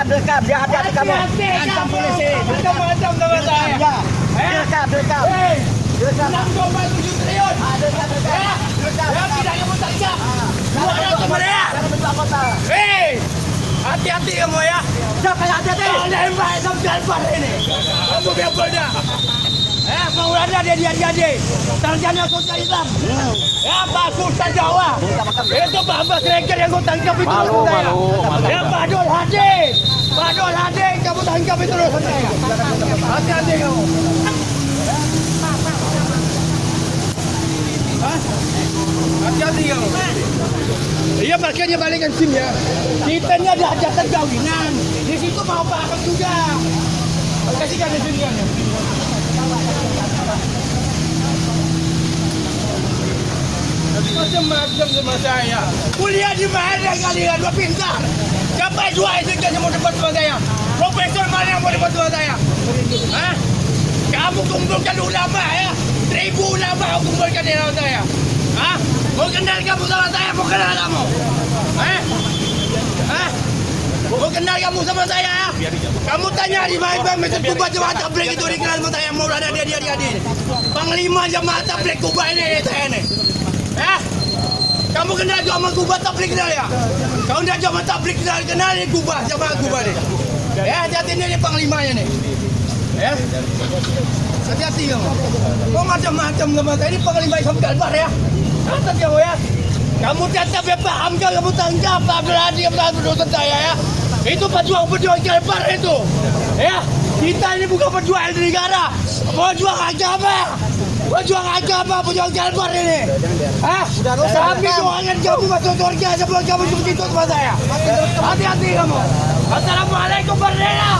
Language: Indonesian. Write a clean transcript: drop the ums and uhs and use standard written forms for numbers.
direkam. Dia hati-hati kamu. Ancam polisi. Kamu ancam sama saya. Ya. Direkam. Direkam. 6,7 triliun. Direkam. Ya, tidak kamu tangkap. Dua orang kemudian. Jangan menjual kota. Hati-hati kamu ya. Siapa yang hati-hati? Kalian baik sama Jalbar ini. Kamu bebelnya. Mau ada dia. Sarjana sosial Islam. Ya, Pak Sultan Jawa. Itu Pak Abbas Reker yang kau tangkap itu. Malu. Ya, Pak Dol Hadi. Pak Dol Hadi, kamu tangkap itu dosa saya. Hati-hati kamu. Hati-hati kamu. Iya, makanya balikan SIM ya. Kita ini ada hajatan kawinan. Di situ mau Pak Ahok juga. Kasihkan di sini ya. Macam-macam sama saya. Kuliah di mana kalian? Dua pintar. Siapa dua itu yang mau debat sama saya? Profesor mana yang mau debat sama saya? Hah? Kamu kumpulkan ulama ya? 1000 ulama kumpulkan di dalam saya. Hah? Mau kenal kamu sama saya? Mau kenal kamu? Hah? Hah? Mau kenal kamu sama saya ya? Kamu tanya di mana Masjid Kuba Jemaah Tabligh itu dikenal sama saya. Mau ada dia. Panglima Jemaah Tabligh Kuba ini saya nih. Kamu kenal Jemaah Kuba Tabligh kenal ya? Kau kenal Jemaah Tabligh kenal ini Kuba, Jemaah Kuba nih. Ya, hati-hati ini panglimanya nih. Ya. Hati-hati kamu. Kau macam-macam sama saya ini panglima Islam Kalbar ya. Hati-hati kamu ya. Kamu tetap ya paham kan kamu tangkap Abdul Hadi yang dosa saya ya. Itu pejuang Kalbar itu. Ya. Kita ini bukan pejuang di negara. Pejuang agama. Pejuang Kalbar ini. Hah? Kami doakan kamu masuk surga sebelum kamu begitu sama saya. Hati-hati kamu. Assalamualaikum warahmatullahi